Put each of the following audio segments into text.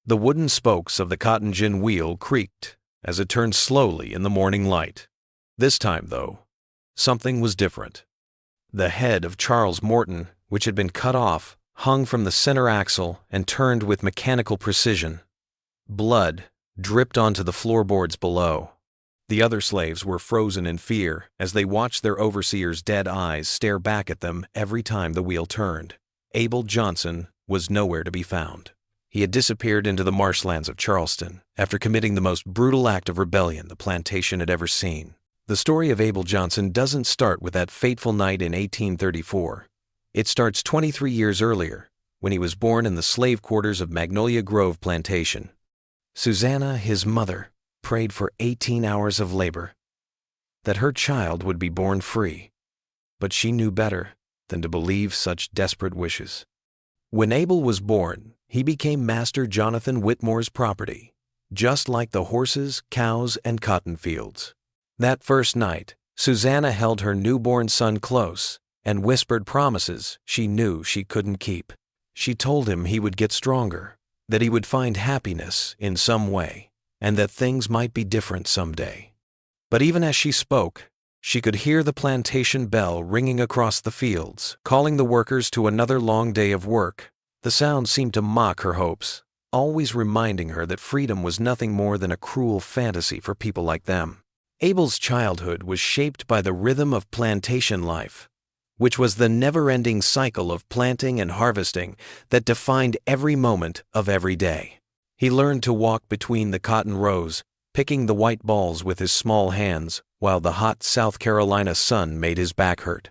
The wooden spokes of the cotton gin wheel creaked as it turned slowly in the morning light. This time, though, something was different. The head of Charles Morton, which had been cut off, hung from the center axle and turned with mechanical precision. Blood dripped onto the floorboards below. The other slaves were frozen in fear as they watched their overseer's dead eyes stare back at them every time the wheel turned. Abel Johnson was nowhere to be found. He had disappeared into the marshlands of Charleston after committing the most brutal act of rebellion the plantation had ever seen. The story of Abel Johnson doesn't start with that fateful night in 1834. It starts 23 years earlier, when he was born in the slave quarters of Magnolia Grove Plantation. Susanna, his mother, prayed for 18 hours of labor that her child would be born free, but she knew better than to believe such desperate wishes. When Abel was born, he became Master Jonathan Whitmore's property, just like the horses, cows, and cotton fields. That first night, Susanna held her newborn son close and whispered promises she knew she couldn't keep. She told him he would get stronger, that he would find happiness in some way, and that things might be different someday. But even as she spoke, she could hear the plantation bell ringing across the fields, calling the workers to another long day of work. The sound seemed to mock her hopes, always reminding her that freedom was nothing more than a cruel fantasy for people like them. Abel's childhood was shaped by the rhythm of plantation life, which was the never-ending cycle of planting and harvesting that defined every moment of every day. He learned to walk between the cotton rows, picking the white balls with his small hands while the hot South Carolina sun made his back hurt.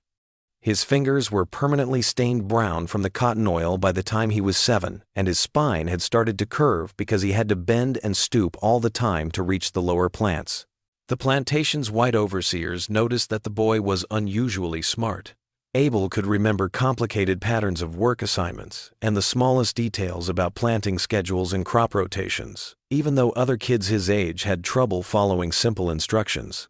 His fingers were permanently stained brown from the cotton oil by the time he was 7, and his spine had started to curve because he had to bend and stoop all the time to reach the lower plants. The plantation's white overseers noticed that the boy was unusually smart. Abel could remember complicated patterns of work assignments and the smallest details about planting schedules and crop rotations, even though other kids his age had trouble following simple instructions.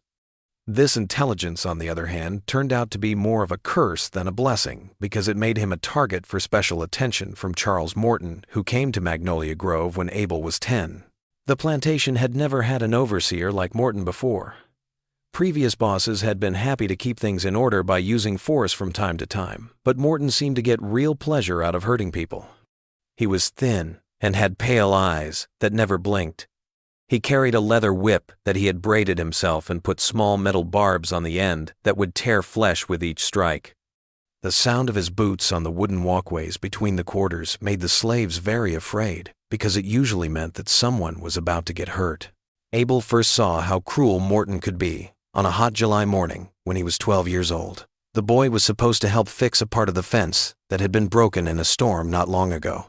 This intelligence, on the other hand, turned out to be more of a curse than a blessing because it made him a target for special attention from Charles Morton, who came to Magnolia Grove when Abel was 10. The plantation had never had an overseer like Morton before. Previous bosses had been happy to keep things in order by using force from time to time, but Morton seemed to get real pleasure out of hurting people. He was thin and had pale eyes that never blinked. He carried a leather whip that he had braided himself and put small metal barbs on the end that would tear flesh with each strike. The sound of his boots on the wooden walkways between the quarters made the slaves very afraid, because it usually meant that someone was about to get hurt. Abel first saw how cruel Morton could be on a hot July morning when he was 12 years old. The boy was supposed to help fix a part of the fence that had been broken in a storm not long ago.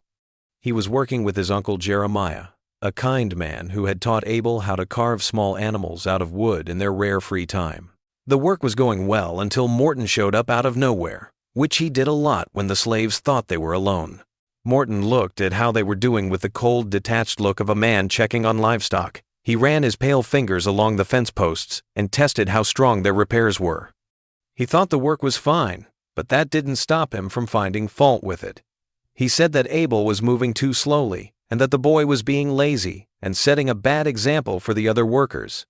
He was working with his uncle Jeremiah, a kind man who had taught Abel how to carve small animals out of wood in their rare free time. The work was going well until Morton showed up out of nowhere, which he did a lot when the slaves thought they were alone. Morton looked at how they were doing with the cold, detached look of a man checking on livestock. He ran his pale fingers along the fence posts and tested how strong their repairs were. He thought the work was fine, but that didn't stop him from finding fault with it. He said that Abel was moving too slowly and that the boy was being lazy and setting a bad example for the other workers.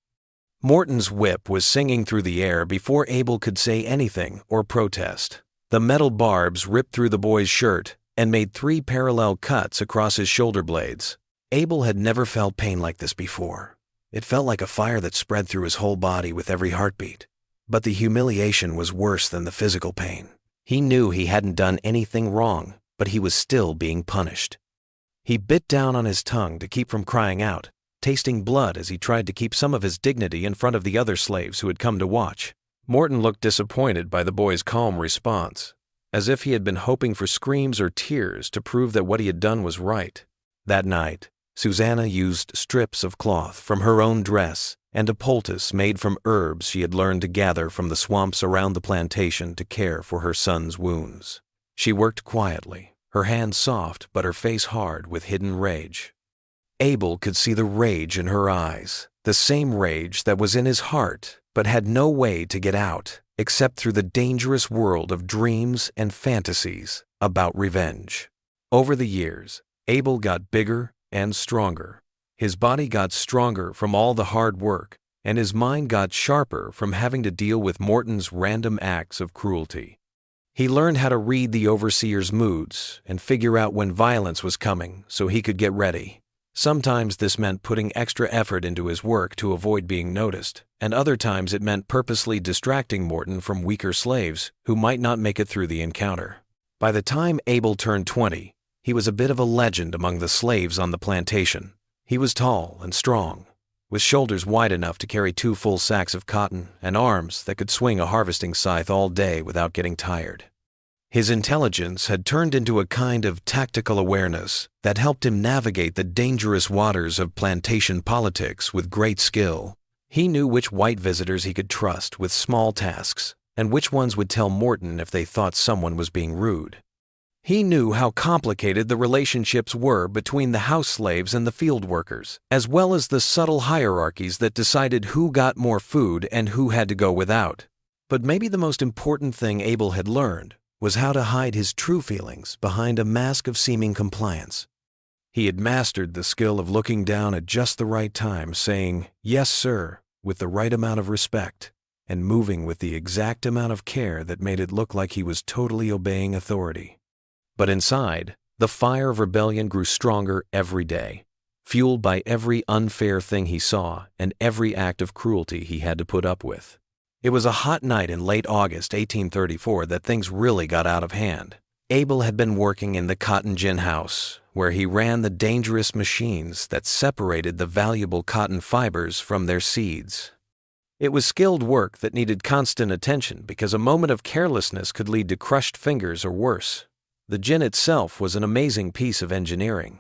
Morton's whip was singing through the air before Abel could say anything or protest. The metal barbs ripped through the boy's shirt and made 3 parallel cuts across his shoulder blades. Abel had never felt pain like this before. It felt like a fire that spread through his whole body with every heartbeat. But the humiliation was worse than the physical pain. He knew he hadn't done anything wrong, but he was still being punished. He bit down on his tongue to keep from crying out, tasting blood as he tried to keep some of his dignity in front of the other slaves who had come to watch. Morton looked disappointed by the boy's calm response, as if he had been hoping for screams or tears to prove that what he had done was right. That night, Susanna used strips of cloth from her own dress and a poultice made from herbs she had learned to gather from the swamps around the plantation to care for her son's wounds. She worked quietly, her hands soft but her face hard with hidden rage. Abel could see the rage in her eyes, the same rage that was in his heart but had no way to get out except through the dangerous world of dreams and fantasies about revenge. Over the years, Abel got bigger and stronger. His body got stronger from all the hard work, and his mind got sharper from having to deal with Morton's random acts of cruelty. He learned how to read the overseer's moods and figure out when violence was coming so he could get ready. Sometimes this meant putting extra effort into his work to avoid being noticed, and other times it meant purposely distracting Morton from weaker slaves who might not make it through the encounter. By the time Abel turned 20, he was a bit of a legend among the slaves on the plantation. He was tall and strong, with shoulders wide enough to carry 2 full sacks of cotton and arms that could swing a harvesting scythe all day without getting tired. His intelligence had turned into a kind of tactical awareness that helped him navigate the dangerous waters of plantation politics with great skill. He knew which white visitors he could trust with small tasks, and which ones would tell Morton if they thought someone was being rude. He knew how complicated the relationships were between the house slaves and the field workers, as well as the subtle hierarchies that decided who got more food and who had to go without. But maybe the most important thing Abel had learned was how to hide his true feelings behind a mask of seeming compliance. He had mastered the skill of looking down at just the right time, saying, "Yes, sir," with the right amount of respect, and moving with the exact amount of care that made it look like he was totally obeying authority. But inside, the fire of rebellion grew stronger every day, fueled by every unfair thing he saw and every act of cruelty he had to put up with. It was a hot night in late August 1834 that things really got out of hand. Abel had been working in the cotton gin house, where he ran the dangerous machines that separated the valuable cotton fibers from their seeds. It was skilled work that needed constant attention because a moment of carelessness could lead to crushed fingers or worse. The gin itself was an amazing piece of engineering.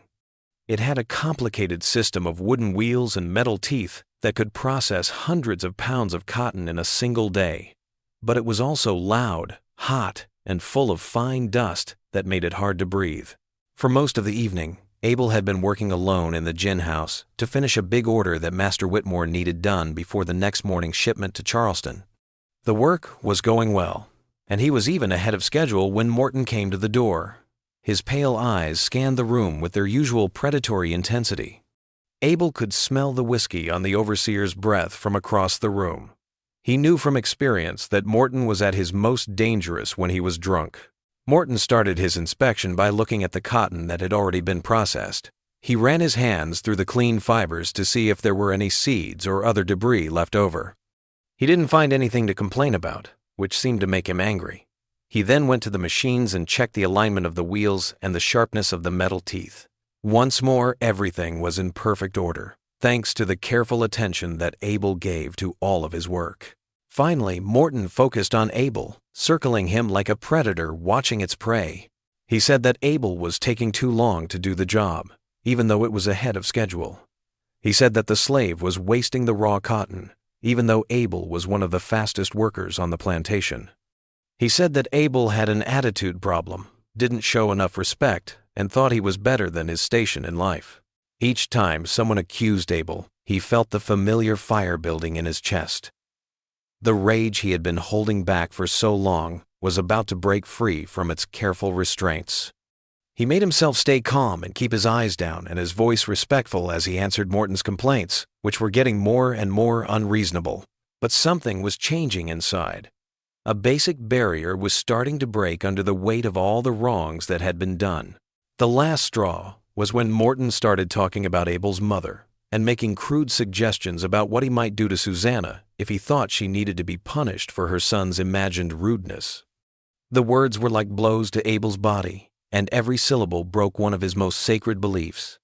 It had a complicated system of wooden wheels and metal teeth that could process hundreds of pounds of cotton in a single day. But it was also loud, hot, and full of fine dust that made it hard to breathe. For most of the evening, Abel had been working alone in the gin house to finish a big order that Master Whitmore needed done before the next morning's shipment to Charleston. The work was going well, and he was even ahead of schedule when Morton came to the door. His pale eyes scanned the room with their usual predatory intensity. Abel could smell the whiskey on the overseer's breath from across the room. He knew from experience that Morton was at his most dangerous when he was drunk. Morton started his inspection by looking at the cotton that had already been processed. He ran his hands through the clean fibers to see if there were any seeds or other debris left over. He didn't find anything to complain about, which seemed to make him angry. He then went to the machines and checked the alignment of the wheels and the sharpness of the metal teeth. Once more, everything was in perfect order, thanks to the careful attention that Abel gave to all of his work. Finally, Morton focused on Abel, circling him like a predator watching its prey. He said that Abel was taking too long to do the job, even though it was ahead of schedule. He said that the slave was wasting the raw cotton, even though Abel was one of the fastest workers on the plantation. He said that Abel had an attitude problem, didn't show enough respect, and thought he was better than his station in life. Each time someone accused Abel, he felt the familiar fire building in his chest. The rage he had been holding back for so long was about to break free from its careful restraints. He made himself stay calm and keep his eyes down and his voice respectful as he answered Morton's complaints, which were getting more and more unreasonable. But something was changing inside. A basic barrier was starting to break under the weight of all the wrongs that had been done. The last straw was when Morton started talking about Abel's mother and making crude suggestions about what he might do to Susanna if he thought she needed to be punished for her son's imagined rudeness. The words were like blows to Abel's body, and every syllable broke one of his most sacred beliefs.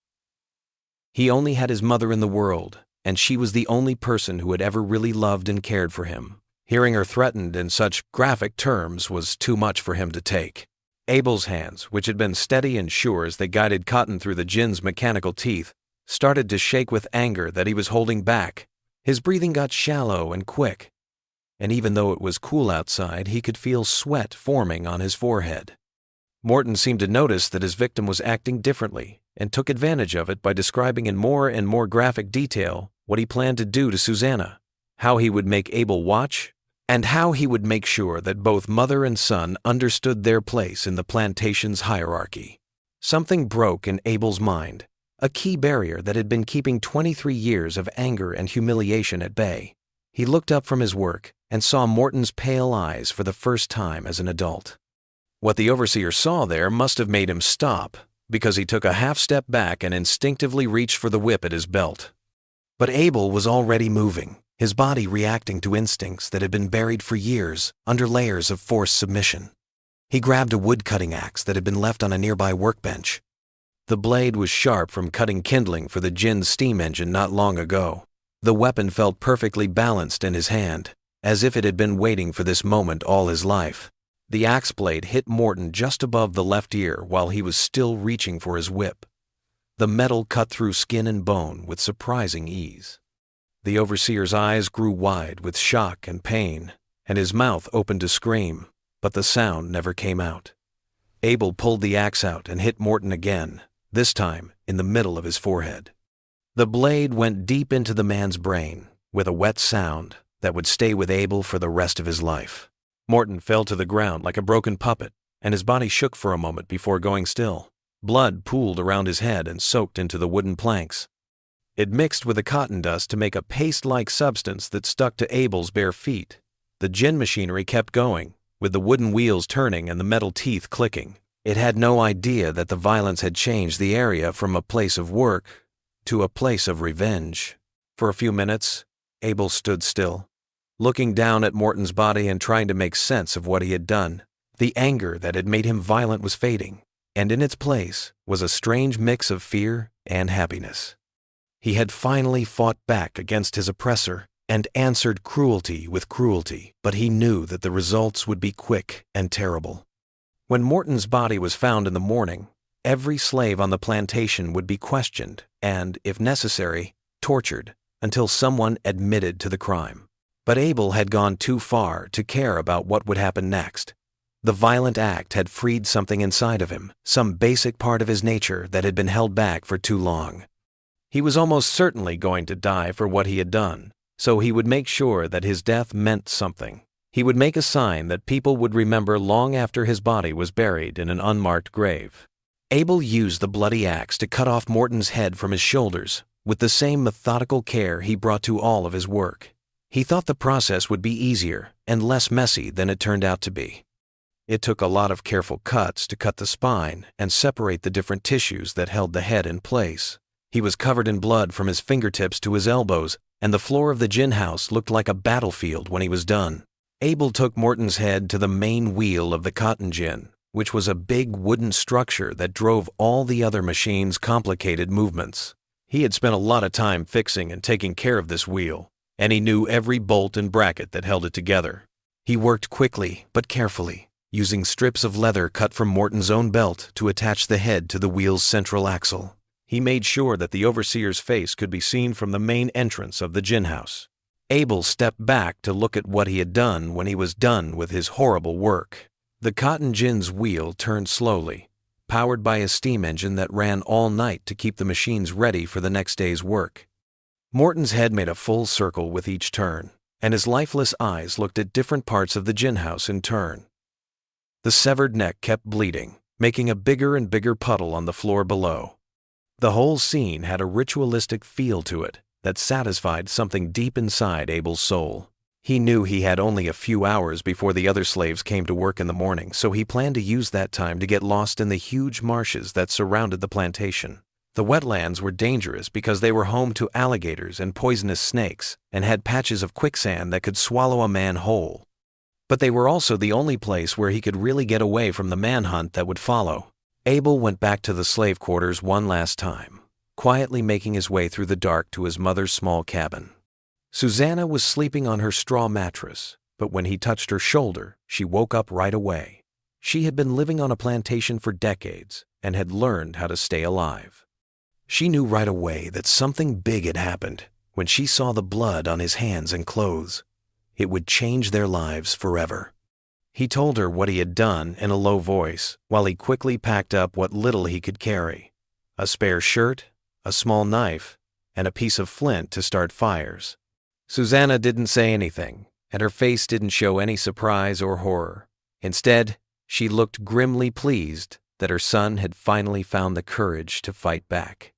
He only had his mother in the world, and she was the only person who had ever really loved and cared for him. Hearing her threatened in such graphic terms was too much for him to take. Abel's hands, which had been steady and sure as they guided cotton through the gin's mechanical teeth, started to shake with anger that he was holding back. His breathing got shallow and quick, and even though it was cool outside, he could feel sweat forming on his forehead. Morton seemed to notice that his victim was acting differently and took advantage of it by describing in more and more graphic detail what he planned to do to Susanna, how he would make Abel watch, and how he would make sure that both mother and son understood their place in the plantation's hierarchy. Something broke in Abel's mind. a key barrier that had been keeping 23 years of anger and humiliation at bay. He looked up from his work and saw Morton's pale eyes for the first time as an adult. What the overseer saw there must have made him stop, because he took a half step back and instinctively reached for the whip at his belt. But Abel was already moving, his body reacting to instincts that had been buried for years under layers of forced submission. He grabbed a wood-cutting axe that had been left on a nearby workbench. The blade was sharp from cutting kindling for the gin's steam engine not long ago. The weapon felt perfectly balanced in his hand, as if it had been waiting for this moment all his life. The axe blade hit Morton just above the left ear while he was still reaching for his whip. The metal cut through skin and bone with surprising ease. The overseer's eyes grew wide with shock and pain, and his mouth opened to scream, but the sound never came out. Abel pulled the axe out and hit Morton again, this time in the middle of his forehead. The blade went deep into the man's brain, with a wet sound that would stay with Abel for the rest of his life. Morton fell to the ground like a broken puppet, and his body shook for a moment before going still. Blood pooled around his head and soaked into the wooden planks. It mixed with the cotton dust to make a paste-like substance that stuck to Abel's bare feet. The gin machinery kept going, with the wooden wheels turning and the metal teeth clicking. It had no idea that the violence had changed the area from a place of work to a place of revenge. For a few minutes, Abel stood still, looking down at Morton's body and trying to make sense of what he had done. The anger that had made him violent was fading, and in its place was a strange mix of fear and happiness. He had finally fought back against his oppressor and answered cruelty with cruelty, but he knew that the results would be quick and terrible. When Morton's body was found in the morning, every slave on the plantation would be questioned and, if necessary, tortured until someone admitted to the crime. But Abel had gone too far to care about what would happen next. The violent act had freed something inside of him, some basic part of his nature that had been held back for too long. He was almost certainly going to die for what he had done, so he would make sure that his death meant something. He would make a sign that people would remember long after his body was buried in an unmarked grave. Abel used the bloody axe to cut off Morton's head from his shoulders, with the same methodical care he brought to all of his work. He thought the process would be easier and less messy than it turned out to be. It took a lot of careful cuts to cut the spine and separate the different tissues that held the head in place. He was covered in blood from his fingertips to his elbows, and the floor of the gin house looked like a battlefield when he was done. Abel took Morton's head to the main wheel of the cotton gin, which was a big wooden structure that drove all the other machines' complicated movements. He had spent a lot of time fixing and taking care of this wheel, and he knew every bolt and bracket that held it together. He worked quickly but carefully, using strips of leather cut from Morton's own belt to attach the head to the wheel's central axle. He made sure that the overseer's face could be seen from the main entrance of the gin house. Abel stepped back to look at what he had done when he was done with his horrible work. The cotton gin's wheel turned slowly, powered by a steam engine that ran all night to keep the machines ready for the next day's work. Morton's head made a full circle with each turn, and his lifeless eyes looked at different parts of the gin house in turn. The severed neck kept bleeding, making a bigger and bigger puddle on the floor below. The whole scene had a ritualistic feel to it that satisfied something deep inside Abel's soul. He knew he had only a few hours before the other slaves came to work in the morning, so he planned to use that time to get lost in the huge marshes that surrounded the plantation. The wetlands were dangerous because they were home to alligators and poisonous snakes and had patches of quicksand that could swallow a man whole. But they were also the only place where he could really get away from the manhunt that would follow. Abel went back to the slave quarters one last time, quietly making his way through the dark to his mother's small cabin. Susanna was sleeping on her straw mattress, but when he touched her shoulder, she woke up right away. She had been living on a plantation for decades and had learned how to stay alive. She knew right away that something big had happened when she saw the blood on his hands and clothes. It would change their lives forever. He told her what he had done in a low voice while he quickly packed up what little he could carry: a spare shirt, a small knife, and a piece of flint to start fires. Susanna didn't say anything, and her face didn't show any surprise or horror. Instead, she looked grimly pleased that her son had finally found the courage to fight back.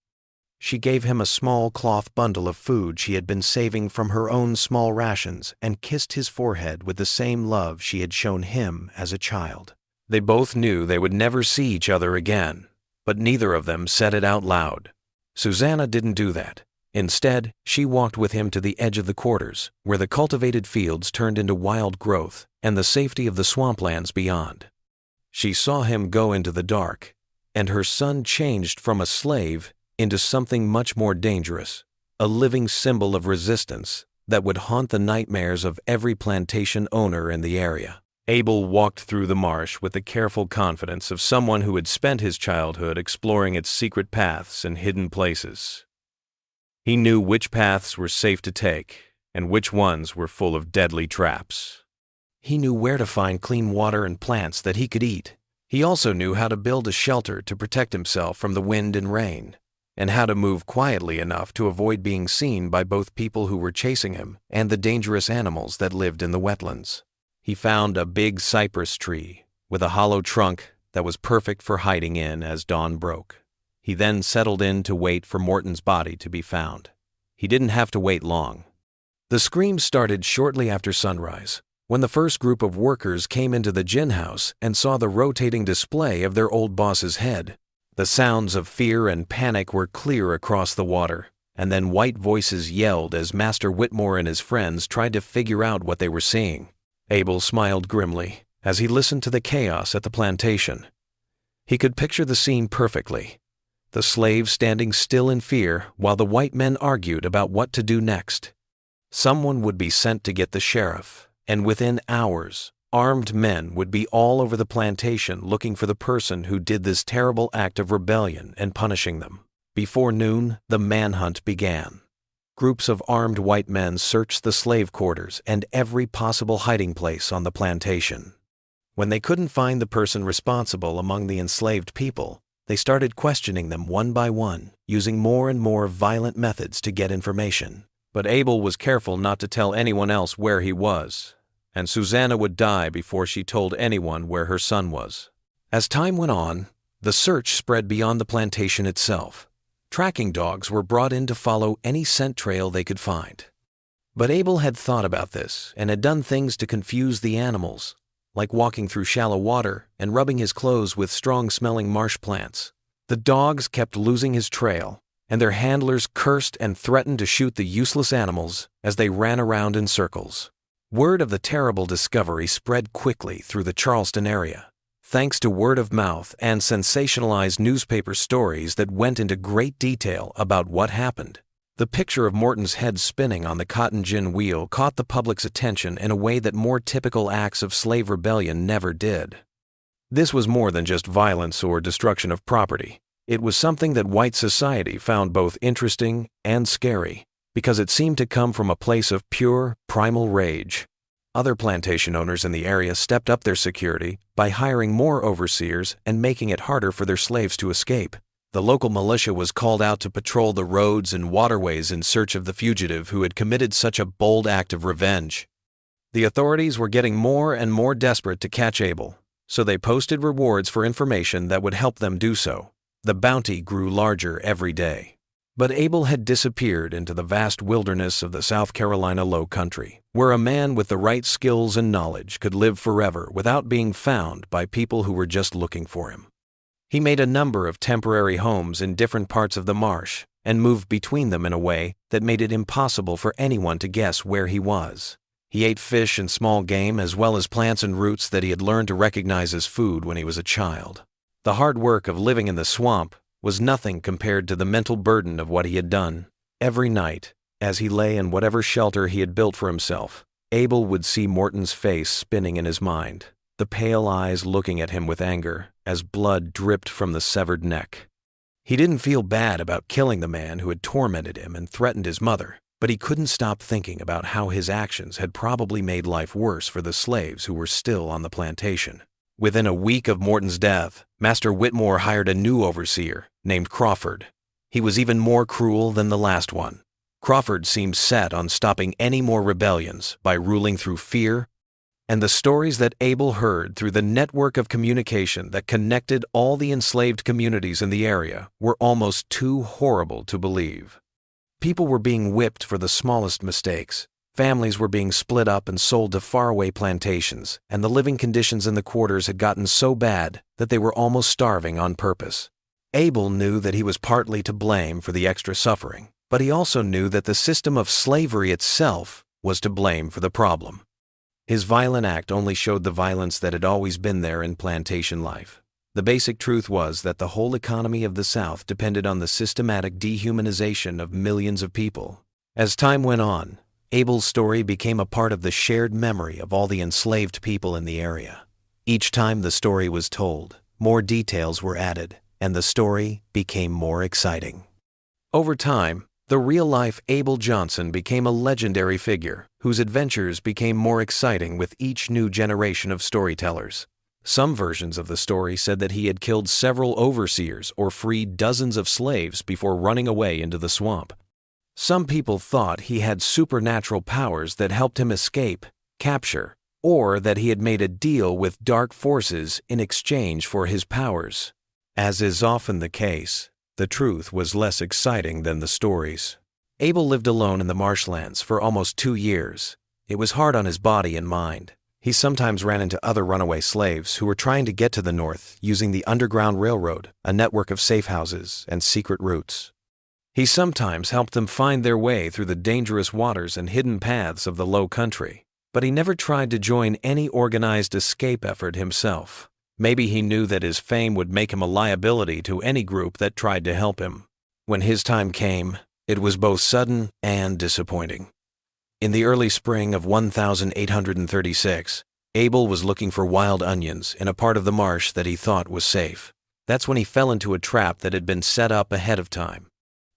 She gave him a small cloth bundle of food she had been saving from her own small rations and kissed his forehead with the same love she had shown him as a child. They both knew they would never see each other again, but neither of them said it out loud. Susanna didn't do that. Instead, she walked with him to the edge of the quarters, where the cultivated fields turned into wild growth and the safety of the swamplands beyond. She saw him go into the dark, and her son changed from a slave into something much more dangerous, a living symbol of resistance that would haunt the nightmares of every plantation owner in the area. Abel walked through the marsh with the careful confidence of someone who had spent his childhood exploring its secret paths and hidden places. He knew which paths were safe to take and which ones were full of deadly traps. He knew where to find clean water and plants that he could eat. He also knew how to build a shelter to protect himself from the wind and rain, and how to move quietly enough to avoid being seen by both people who were chasing him and the dangerous animals that lived in the wetlands. He found a big cypress tree with a hollow trunk that was perfect for hiding in as dawn broke. He then settled in to wait for Morton's body to be found. He didn't have to wait long. The screams started shortly after sunrise, when the first group of workers came into the gin house and saw the rotating display of their old boss's head. The sounds of fear and panic were clear across the water, and then white voices yelled as Master Whitmore and his friends tried to figure out what they were seeing. Abel smiled grimly as he listened to the chaos at the plantation. He could picture the scene perfectly. The slaves standing still in fear while the white men argued about what to do next. Someone would be sent to get the sheriff, and within hours, armed men would be all over the plantation looking for the person who did this terrible act of rebellion and punishing them. Before noon, the manhunt began. Groups of armed white men searched the slave quarters and every possible hiding place on the plantation. When they couldn't find the person responsible among the enslaved people, they started questioning them one by one, using more and more violent methods to get information. But Abel was careful not to tell anyone else where he was, and Susanna would die before she told anyone where her son was. As time went on, the search spread beyond the plantation itself. Tracking dogs were brought in to follow any scent trail they could find. But Abel had thought about this and had done things to confuse the animals, like walking through shallow water and rubbing his clothes with strong-smelling marsh plants. The dogs kept losing his trail, and their handlers cursed and threatened to shoot the useless animals as they ran around in circles. Word of the terrible discovery spread quickly through the Charleston area, thanks to word of mouth and sensationalized newspaper stories that went into great detail about what happened. The picture of Morton's head spinning on the cotton gin wheel caught the public's attention in a way that more typical acts of slave rebellion never did. This was more than just violence or destruction of property. It was something that white society found both interesting and scary, because it seemed to come from a place of pure, primal rage. Other plantation owners in the area stepped up their security by hiring more overseers and making it harder for their slaves to escape. The local militia was called out to patrol the roads and waterways in search of the fugitive who had committed such a bold act of revenge. The authorities were getting more and more desperate to catch Abel, so they posted rewards for information that would help them do so. The bounty grew larger every day. But Abel had disappeared into the vast wilderness of the South Carolina Low Country, where a man with the right skills and knowledge could live forever without being found by people who were just looking for him. He made a number of temporary homes in different parts of the marsh and moved between them in a way that made it impossible for anyone to guess where he was. He ate fish and small game as well as plants and roots that he had learned to recognize as food when he was a child. The hard work of living in the swamp was nothing compared to the mental burden of what he had done. Every night, as he lay in whatever shelter he had built for himself, Abel would see Morton's face spinning in his mind, the pale eyes looking at him with anger as blood dripped from the severed neck. He didn't feel bad about killing the man who had tormented him and threatened his mother, but he couldn't stop thinking about how his actions had probably made life worse for the slaves who were still on the plantation. Within a week of Morton's death, Master Whitmore hired a new overseer named Crawford. He was even more cruel than the last one. Crawford seemed set on stopping any more rebellions by ruling through fear And the stories that Abel heard through the network of communication that connected all the enslaved communities in the area were almost too horrible to believe. People were being whipped for the smallest mistakes. Families were being split up and sold to faraway plantations, and the living conditions in the quarters had gotten so bad that they were almost starving on purpose. Abel knew that he was partly to blame for the extra suffering, but he also knew that the system of slavery itself was to blame for the problem. His violent act only showed the violence that had always been there in plantation life. The basic truth was that the whole economy of the South depended on the systematic dehumanization of millions of people. As time went on, Abel's story became a part of the shared memory of all the enslaved people in the area. Each time the story was told, more details were added, and the story became more exciting. Over time, the real-life Abel Johnson became a legendary figure whose adventures became more exciting with each new generation of storytellers. Some versions of the story said that he had killed several overseers or freed dozens of slaves before running away into the swamp. Some people thought he had supernatural powers that helped him escape, capture, or that he had made a deal with dark forces in exchange for his powers. As is often the case, the truth was less exciting than the stories. Abel lived alone in the marshlands for almost 2 years. It was hard on his body and mind. He sometimes ran into other runaway slaves who were trying to get to the north using the Underground Railroad, a network of safe houses and secret routes. He sometimes helped them find their way through the dangerous waters and hidden paths of the low country, but he never tried to join any organized escape effort himself. Maybe he knew that his fame would make him a liability to any group that tried to help him. When his time came, it was both sudden and disappointing. In the early spring of 1836, Abel was looking for wild onions in a part of the marsh that he thought was safe. That's when he fell into a trap that had been set up ahead of time.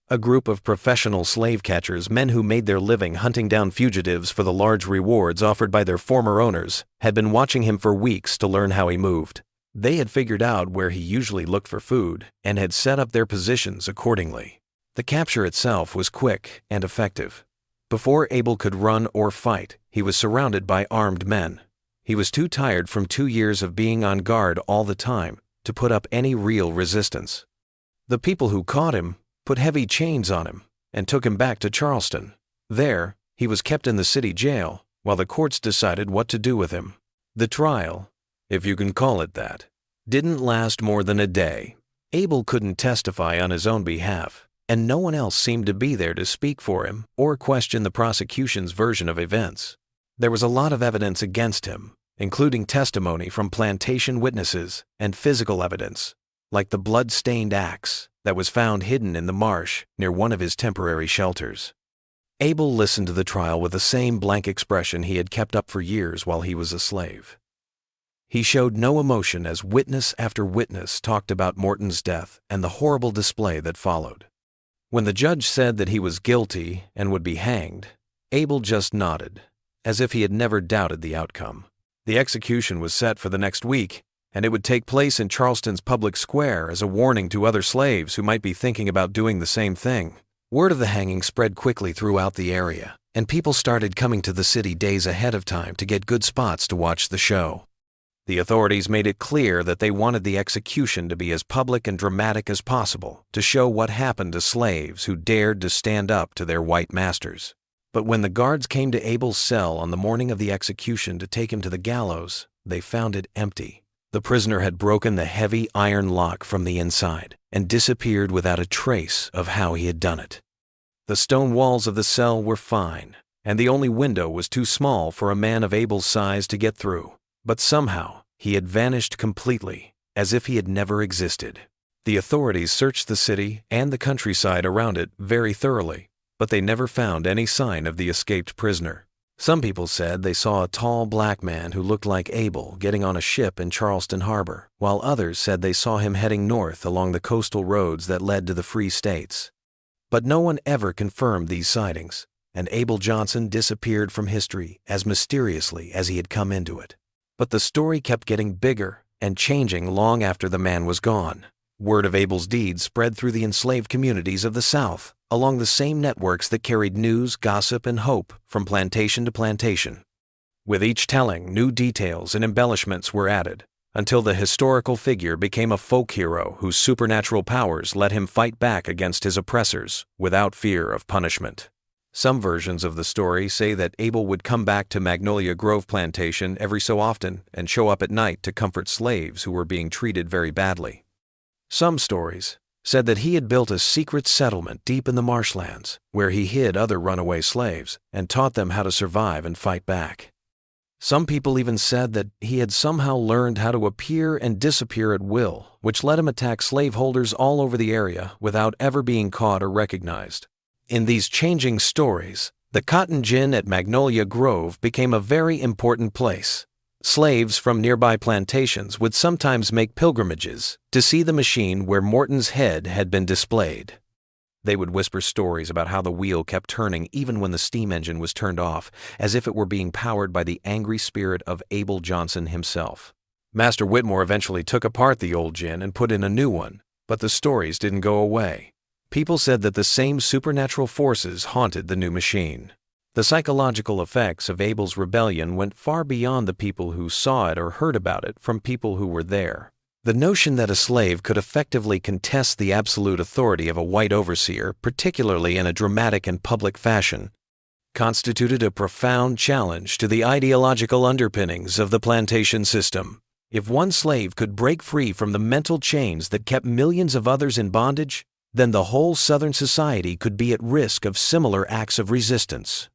A group of professional slave catchers, men who made their living hunting down fugitives for the large rewards offered by their former owners, had been watching him for weeks to learn how he moved. They had figured out where he usually looked for food and had set up their positions accordingly. The capture itself was quick and effective. Before Abel could run or fight, he was surrounded by armed men. He was too tired from 2 years of being on guard all the time to put up any real resistance. The people who caught him put heavy chains on him and took him back to Charleston. There, he was kept in the city jail while the courts decided what to do with him. The trial, if you can call it that, didn't last more than a day. Abel couldn't testify on his own behalf, and no one else seemed to be there to speak for him or question the prosecution's version of events. There was a lot of evidence against him, including testimony from plantation witnesses and physical evidence, like the blood-stained axe that was found hidden in the marsh near one of his temporary shelters. Abel listened to the trial with the same blank expression he had kept up for years while he was a slave. He showed no emotion as witness after witness talked about Morton's death and the horrible display that followed. When the judge said that he was guilty and would be hanged, Abel just nodded, as if he had never doubted the outcome. The execution was set for the next week, and it would take place in Charleston's public square as a warning to other slaves who might be thinking about doing the same thing. Word of the hanging spread quickly throughout the area, and people started coming to the city days ahead of time to get good spots to watch the show. The authorities made it clear that they wanted the execution to be as public and dramatic as possible to show what happened to slaves who dared to stand up to their white masters. But when the guards came to Abel's cell on the morning of the execution to take him to the gallows, they found it empty. The prisoner had broken the heavy iron lock from the inside and disappeared without a trace of how he had done it. The stone walls of the cell were fine, and the only window was too small for a man of Abel's size to get through. But somehow, he had vanished completely, as if he had never existed. The authorities searched the city and the countryside around it very thoroughly, but they never found any sign of the escaped prisoner. Some people said they saw a tall black man who looked like Abel getting on a ship in Charleston Harbor, while others said they saw him heading north along the coastal roads that led to the Free States. But no one ever confirmed these sightings, and Abel Johnson disappeared from history as mysteriously as he had come into it. But the story kept getting bigger and changing long after the man was gone. Word of Abel's deeds spread through the enslaved communities of the South, along the same networks that carried news, gossip, and hope from plantation to plantation. With each telling, new details and embellishments were added, until the historical figure became a folk hero whose supernatural powers let him fight back against his oppressors without fear of punishment. Some versions of the story say that Abel would come back to Magnolia Grove plantation every so often and show up at night to comfort slaves who were being treated very badly. Some stories said that he had built a secret settlement deep in the marshlands, where he hid other runaway slaves and taught them how to survive and fight back. Some people even said that he had somehow learned how to appear and disappear at will, which let him attack slaveholders all over the area without ever being caught or recognized. In these changing stories, the cotton gin at Magnolia Grove became a very important place. Slaves from nearby plantations would sometimes make pilgrimages to see the machine where Morton's head had been displayed. They would whisper stories about how the wheel kept turning even when the steam engine was turned off, as if it were being powered by the angry spirit of Abel Johnson himself. Master Whitmore eventually took apart the old gin and put in a new one, but the stories didn't go away. People said that the same supernatural forces haunted the new machine. The psychological effects of Abel's rebellion went far beyond the people who saw it or heard about it from people who were there. The notion that a slave could effectively contest the absolute authority of a white overseer, particularly in a dramatic and public fashion, constituted a profound challenge to the ideological underpinnings of the plantation system. If one slave could break free from the mental chains that kept millions of others in bondage, then the whole Southern society could be at risk of similar acts of resistance.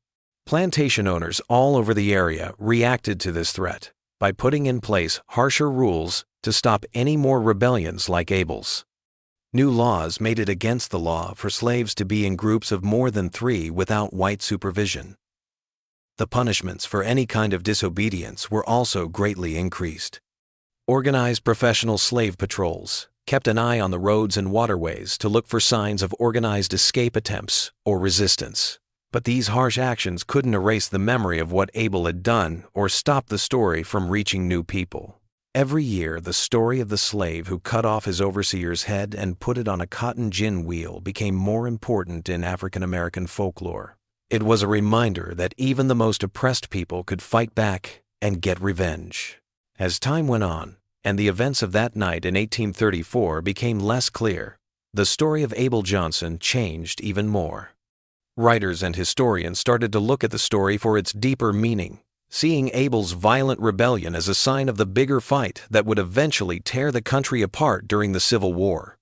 Plantation owners all over the area reacted to this threat by putting in place harsher rules to stop any more rebellions like Abel's. New laws made it against the law for slaves to be in groups of more than 3 without white supervision. The punishments for any kind of disobedience were also greatly increased. Organized professional slave patrols kept an eye on the roads and waterways to look for signs of organized escape attempts or resistance. But these harsh actions couldn't erase the memory of what Abel had done or stop the story from reaching new people. Every year, the story of the slave who cut off his overseer's head and put it on a cotton gin wheel became more important in African American folklore. It was a reminder that even the most oppressed people could fight back and get revenge. As time went on, and the events of that night in 1834 became less clear, the story of Abel Johnson changed even more. Writers and historians started to look at the story for its deeper meaning, seeing Abel's violent rebellion as a sign of the bigger fight that would eventually tear the country apart during the Civil War.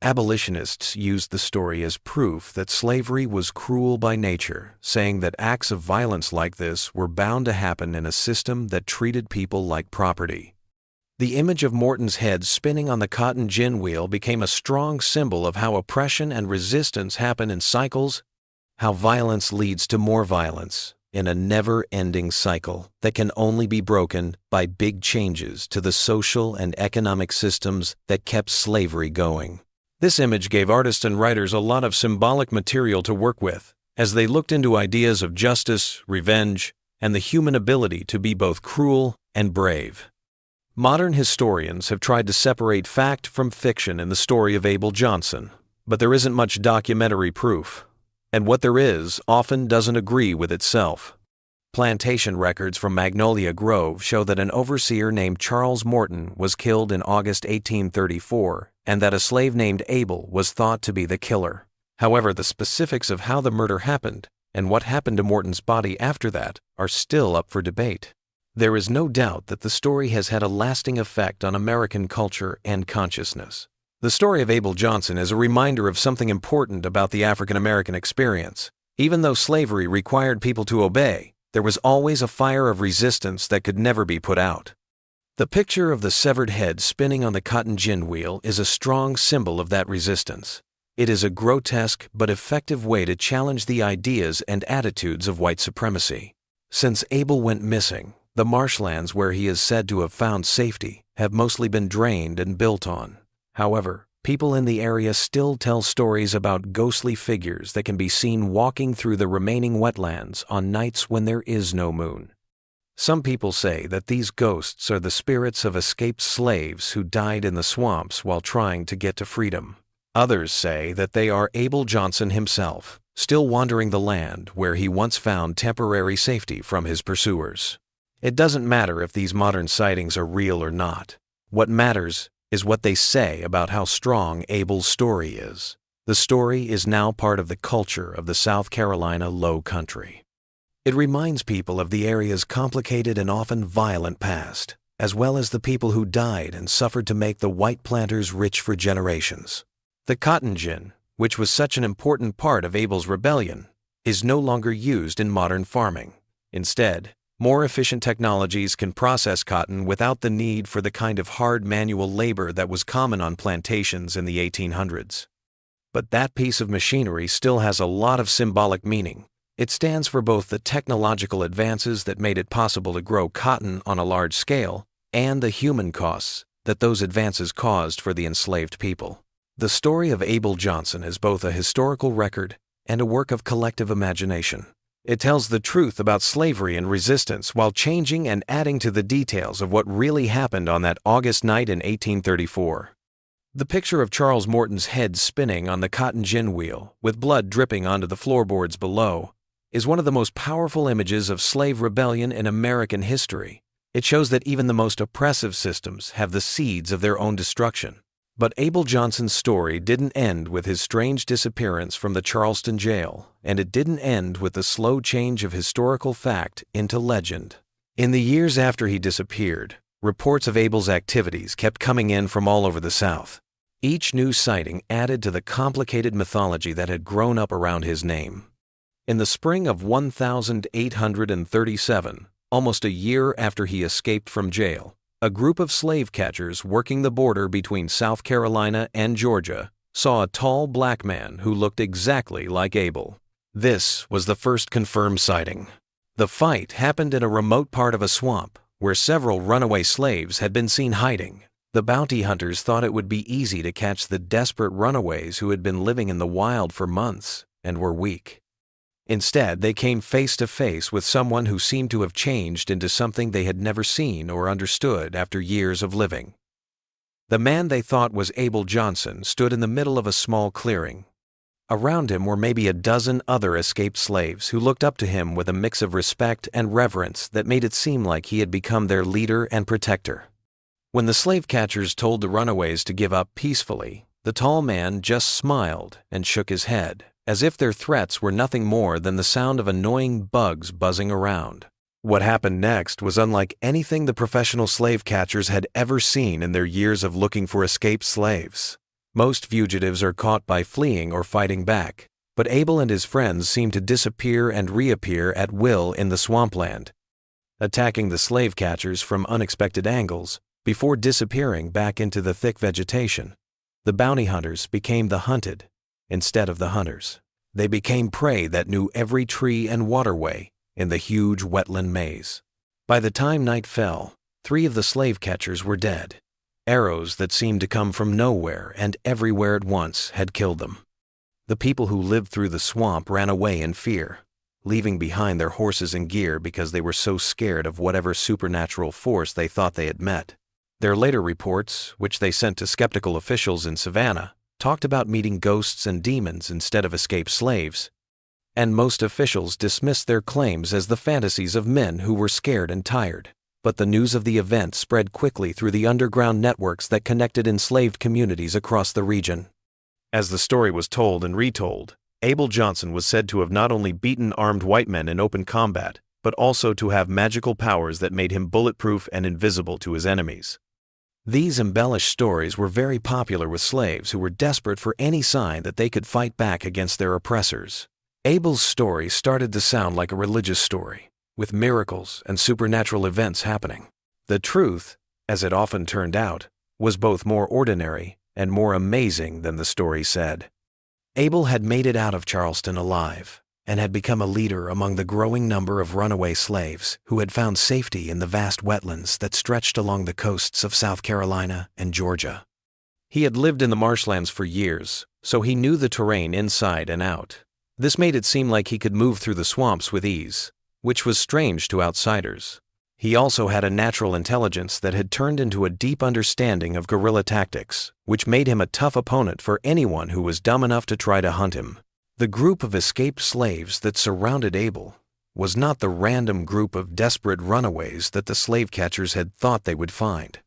Abolitionists used the story as proof that slavery was cruel by nature, saying that acts of violence like this were bound to happen in a system that treated people like property. The image of Morton's head spinning on the cotton gin wheel became a strong symbol of how oppression and resistance happen in cycles, how violence leads to more violence in a never-ending cycle that can only be broken by big changes to the social and economic systems that kept slavery going. This image gave artists and writers a lot of symbolic material to work with as they looked into ideas of justice, revenge, and the human ability to be both cruel and brave. Modern historians have tried to separate fact from fiction in the story of Abel Johnson, but there isn't much documentary proof, and what there is often doesn't agree with itself. Plantation records from Magnolia Grove show that an overseer named Charles Morton was killed in August 1834, and that a slave named Abel was thought to be the killer. However, the specifics of how the murder happened and what happened to Morton's body after that are still up for debate. There is no doubt that the story has had a lasting effect on American culture and consciousness. The story of Abel Johnson is a reminder of something important about the African American experience. Even though slavery required people to obey, there was always a fire of resistance that could never be put out. The picture of the severed head spinning on the cotton gin wheel is a strong symbol of that resistance. It is a grotesque but effective way to challenge the ideas and attitudes of white supremacy. Since Abel went missing, the marshlands where he is said to have found safety have mostly been drained and built on. However, people in the area still tell stories about ghostly figures that can be seen walking through the remaining wetlands on nights when there is no moon. Some people say that these ghosts are the spirits of escaped slaves who died in the swamps while trying to get to freedom. Others say that they are Abel Johnson himself, still wandering the land where he once found temporary safety from his pursuers. It doesn't matter if these modern sightings are real or not. What matters is what they say about how strong Abel's story is. The story is now part of the culture of the South Carolina Low Country. It reminds people of the area's complicated and often violent past, as well as the people who died and suffered to make the white planters rich for generations. The cotton gin, which was such an important part of Abel's rebellion, is no longer used in modern farming. Instead, more efficient technologies can process cotton without the need for the kind of hard manual labor that was common on plantations in the 1800s. But that piece of machinery still has a lot of symbolic meaning. It stands for both the technological advances that made it possible to grow cotton on a large scale and the human costs that those advances caused for the enslaved people. The story of Abel Johnson is both a historical record and a work of collective imagination. It tells the truth about slavery and resistance while changing and adding to the details of what really happened on that August night in 1834. The picture of Charles Morton's head spinning on the cotton gin wheel, with blood dripping onto the floorboards below, is one of the most powerful images of slave rebellion in American history. It shows that even the most oppressive systems have the seeds of their own destruction. But Abel Johnson's story didn't end with his strange disappearance from the Charleston jail, and it didn't end with the slow change of historical fact into legend. In the years after he disappeared, reports of Abel's activities kept coming in from all over the South. Each new sighting added to the complicated mythology that had grown up around his name. In the spring of 1837, almost a year after he escaped from jail, a group of slave catchers working the border between South Carolina and Georgia saw a tall black man who looked exactly like Abel. This was the first confirmed sighting. The fight happened in a remote part of a swamp where several runaway slaves had been seen hiding. The bounty hunters thought it would be easy to catch the desperate runaways who had been living in the wild for months and were weak. Instead, they came face to face with someone who seemed to have changed into something they had never seen or understood after years of living. The man they thought was Abel Johnson stood in the middle of a small clearing. Around him were maybe a dozen other escaped slaves who looked up to him with a mix of respect and reverence that made it seem like he had become their leader and protector. When the slave catchers told the runaways to give up peacefully, the tall man just smiled and shook his head, as if their threats were nothing more than the sound of annoying bugs buzzing around. What happened next was unlike anything the professional slave catchers had ever seen in their years of looking for escaped slaves. Most fugitives are caught by fleeing or fighting back, but Abel and his friends seemed to disappear and reappear at will in the swampland, attacking the slave catchers from unexpected angles before disappearing back into the thick vegetation. The bounty hunters became the hunted instead of the hunters. They became prey that knew every tree and waterway in the huge wetland maze. By the time night fell, 3 of the slave catchers were dead. Arrows that seemed to come from nowhere and everywhere at once had killed them. The people who lived through the swamp ran away in fear, leaving behind their horses and gear because they were so scared of whatever supernatural force they thought they had met. Their later reports, which they sent to skeptical officials in Savannah, talked about meeting ghosts and demons instead of escaped slaves, and most officials dismissed their claims as the fantasies of men who were scared and tired. But the news of the event spread quickly through the underground networks that connected enslaved communities across the region. As the story was told and retold, Abel Johnson was said to have not only beaten armed white men in open combat, but also to have magical powers that made him bulletproof and invisible to his enemies. These embellished stories were very popular with slaves who were desperate for any sign that they could fight back against their oppressors. Abel's story started to sound like a religious story, with miracles and supernatural events happening. The truth, as it often turned out, was both more ordinary and more amazing than the story said. Abel had made it out of Charleston alive, and had become a leader among the growing number of runaway slaves who had found safety in the vast wetlands that stretched along the coasts of South Carolina and Georgia. He had lived in the marshlands for years, so he knew the terrain inside and out. This made it seem like he could move through the swamps with ease, which was strange to outsiders. He also had a natural intelligence that had turned into a deep understanding of guerrilla tactics, which made him a tough opponent for anyone who was dumb enough to try to hunt him. The group of escaped slaves that surrounded Abel was not the random group of desperate runaways that the slave catchers had thought they would find.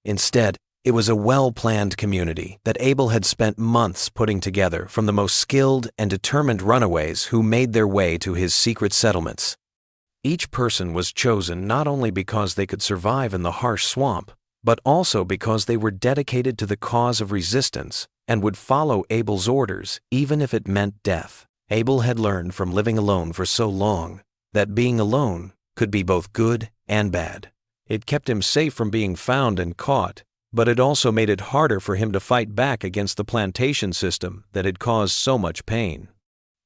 Instead, it was a well-planned community that Abel had spent months putting together from the most skilled and determined runaways who made their way to his secret settlements. Each person was chosen not only because they could survive in the harsh swamp, but also because they were dedicated to the cause of resistance and would follow Abel's orders even if it meant death. Abel had learned from living alone for so long that being alone could be both good and bad. It kept him safe from being found and caught, but it also made it harder for him to fight back against the plantation system that had caused so much pain.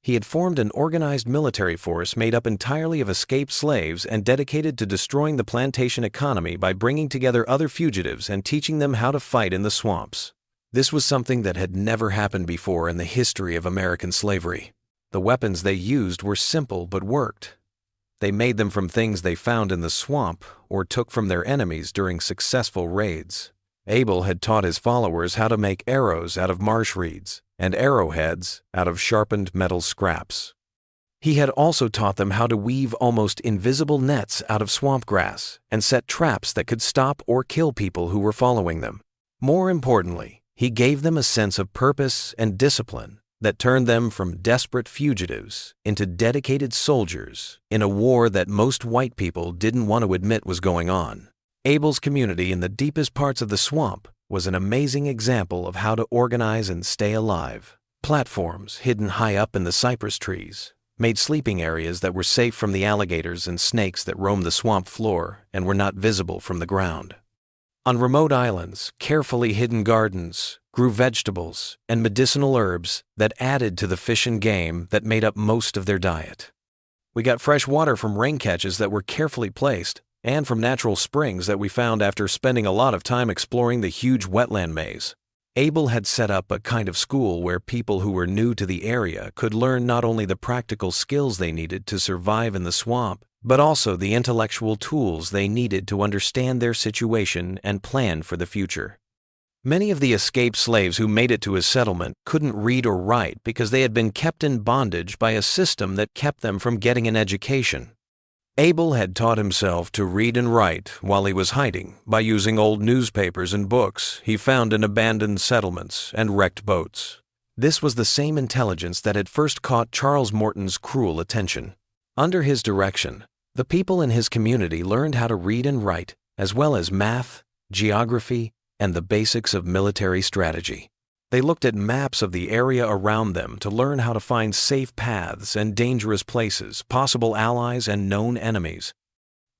He had formed an organized military force made up entirely of escaped slaves and dedicated to destroying the plantation economy by bringing together other fugitives and teaching them how to fight in the swamps. This was something that had never happened before in the history of American slavery. The weapons they used were simple but worked. They made them from things they found in the swamp or took from their enemies during successful raids. Abel had taught his followers how to make arrows out of marsh reeds and arrowheads out of sharpened metal scraps. He had also taught them how to weave almost invisible nets out of swamp grass and set traps that could stop or kill people who were following them. More importantly, he gave them a sense of purpose and discipline that turned them from desperate fugitives into dedicated soldiers in a war that most white people didn't want to admit was going on. Abel's community in the deepest parts of the swamp was an amazing example of how to organize and stay alive. Platforms hidden high up in the cypress trees made sleeping areas that were safe from the alligators and snakes that roamed the swamp floor and were not visible from the ground. On remote islands, carefully hidden gardens grew vegetables and medicinal herbs that added to the fish and game that made up most of their diet. We got fresh water from rain catches that were carefully placed and from natural springs that we found after spending a lot of time exploring the huge wetland maze. Abel had set up a kind of school where people who were new to the area could learn not only the practical skills they needed to survive in the swamp, but also the intellectual tools they needed to understand their situation and plan for the future. Many of the escaped slaves who made it to his settlement couldn't read or write because they had been kept in bondage by a system that kept them from getting an education. Abel had taught himself to read and write while he was hiding by using old newspapers and books he found in abandoned settlements and wrecked boats. This was the same intelligence that had first caught Charles Morton's cruel attention. Under his direction, the people in his community learned how to read and write, as well as math, geography, and the basics of military strategy. They looked at maps of the area around them to learn how to find safe paths and dangerous places, possible allies and known enemies.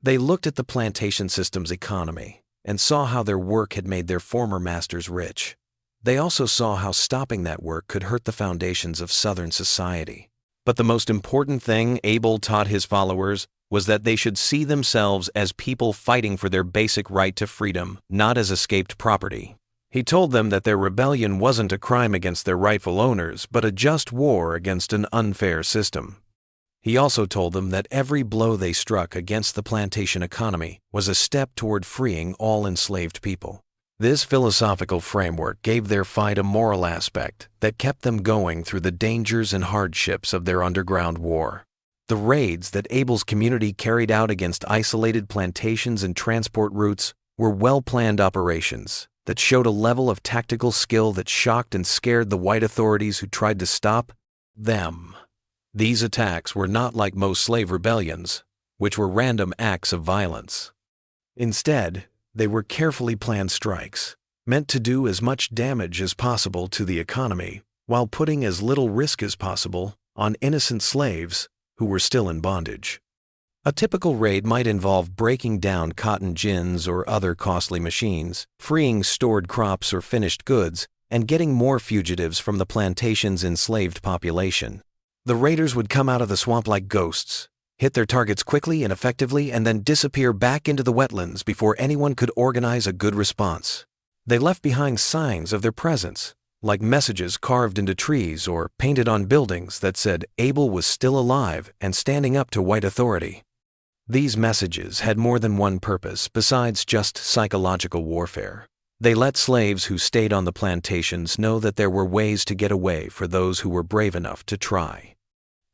They looked at the plantation system's economy and saw how their work had made their former masters rich. They also saw how stopping that work could hurt the foundations of Southern society. But the most important thing Abel taught his followers was that they should see themselves as people fighting for their basic right to freedom, not as escaped property. He told them that their rebellion wasn't a crime against their rightful owners, but a just war against an unfair system. He also told them that every blow they struck against the plantation economy was a step toward freeing all enslaved people. This philosophical framework gave their fight a moral aspect that kept them going through the dangers and hardships of their underground war. The raids that Abel's community carried out against isolated plantations and transport routes were well-planned operations that showed a level of tactical skill that shocked and scared the white authorities who tried to stop them. These attacks were not like most slave rebellions, which were random acts of violence. Instead, they were carefully planned strikes, meant to do as much damage as possible to the economy while putting as little risk as possible on innocent slaves who were still in bondage. A typical raid might involve breaking down cotton gins or other costly machines, freeing stored crops or finished goods, and getting more fugitives from the plantation's enslaved population. The raiders would come out of the swamp like ghosts, hit their targets quickly and effectively, and then disappear back into the wetlands before anyone could organize a good response. They left behind signs of their presence, like messages carved into trees or painted on buildings that said Abel was still alive and standing up to white authority. These messages had more than one purpose besides just psychological warfare. They let slaves who stayed on the plantations know that there were ways to get away for those who were brave enough to try.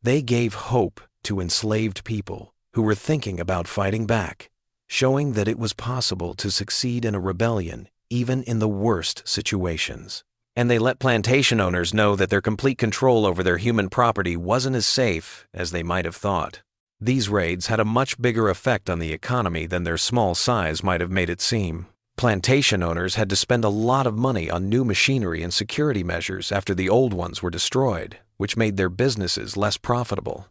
They gave hope to enslaved people who were thinking about fighting back, showing that it was possible to succeed in a rebellion even in the worst situations. And they let plantation owners know that their complete control over their human property wasn't as safe as they might have thought. These raids had a much bigger effect on the economy than their small size might have made it seem. Plantation owners had to spend a lot of money on new machinery and security measures after the old ones were destroyed, which made their businesses less profitable.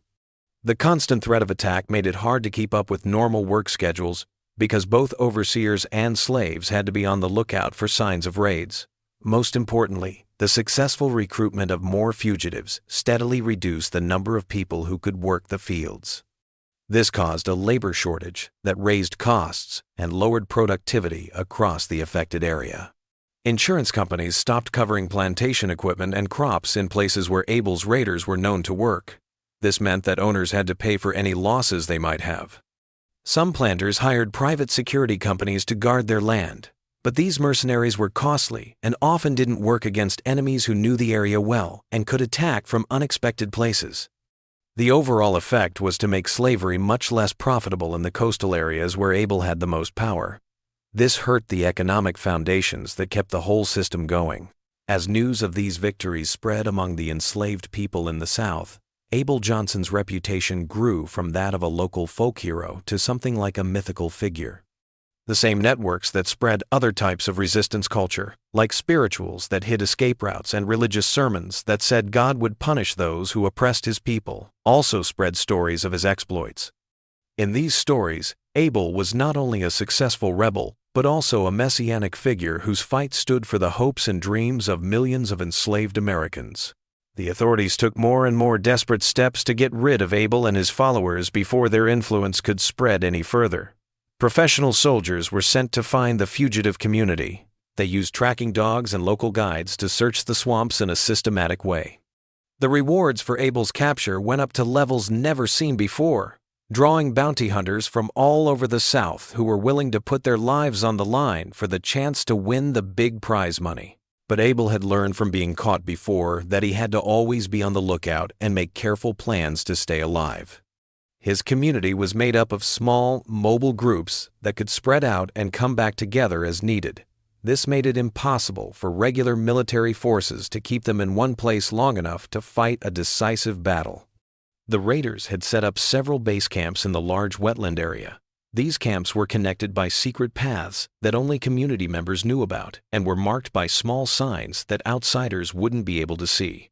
The constant threat of attack made it hard to keep up with normal work schedules because both overseers and slaves had to be on the lookout for signs of raids. Most importantly, the successful recruitment of more fugitives steadily reduced the number of people who could work the fields. This caused a labor shortage that raised costs and lowered productivity across the affected area. Insurance companies stopped covering plantation equipment and crops in places where Abel's raiders were known to work. This meant that owners had to pay for any losses they might have. Some planters hired private security companies to guard their land, but these mercenaries were costly and often didn't work against enemies who knew the area well and could attack from unexpected places. The overall effect was to make slavery much less profitable in the coastal areas where Abel had the most power. This hurt the economic foundations that kept the whole system going. As news of these victories spread among the enslaved people in the South, Abel Johnson's reputation grew from that of a local folk hero to something like a mythical figure. The same networks that spread other types of resistance culture, like spirituals that hid escape routes and religious sermons that said God would punish those who oppressed his people, also spread stories of his exploits. In these stories, Abel was not only a successful rebel, but also a messianic figure whose fight stood for the hopes and dreams of millions of enslaved Americans. The authorities took more and more desperate steps to get rid of Abel and his followers before their influence could spread any further. Professional soldiers were sent to find the fugitive community. They used tracking dogs and local guides to search the swamps in a systematic way. The rewards for Abel's capture went up to levels never seen before, drawing bounty hunters from all over the South who were willing to put their lives on the line for the chance to win the big prize money. But Abel had learned from being caught before that he had to always be on the lookout and make careful plans to stay alive. His community was made up of small, mobile groups that could spread out and come back together as needed. This made it impossible for regular military forces to keep them in one place long enough to fight a decisive battle. The raiders had set up several base camps in the large wetland area. These camps were connected by secret paths that only community members knew about and were marked by small signs that outsiders wouldn't be able to see.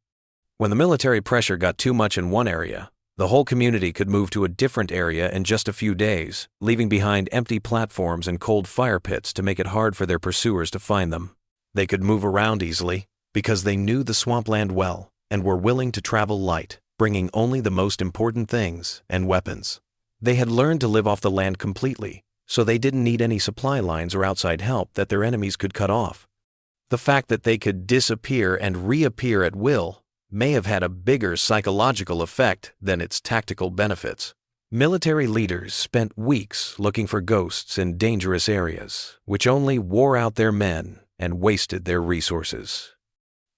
When the military pressure got too much in one area, the whole community could move to a different area in just a few days, leaving behind empty platforms and cold fire pits to make it hard for their pursuers to find them. They could move around easily because they knew the swampland well and were willing to travel light, bringing only the most important things and weapons. They had learned to live off the land completely, so they didn't need any supply lines or outside help that their enemies could cut off. The fact that they could disappear and reappear at will may have had a bigger psychological effect than its tactical benefits. Military leaders spent weeks looking for ghosts in dangerous areas, which only wore out their men and wasted their resources.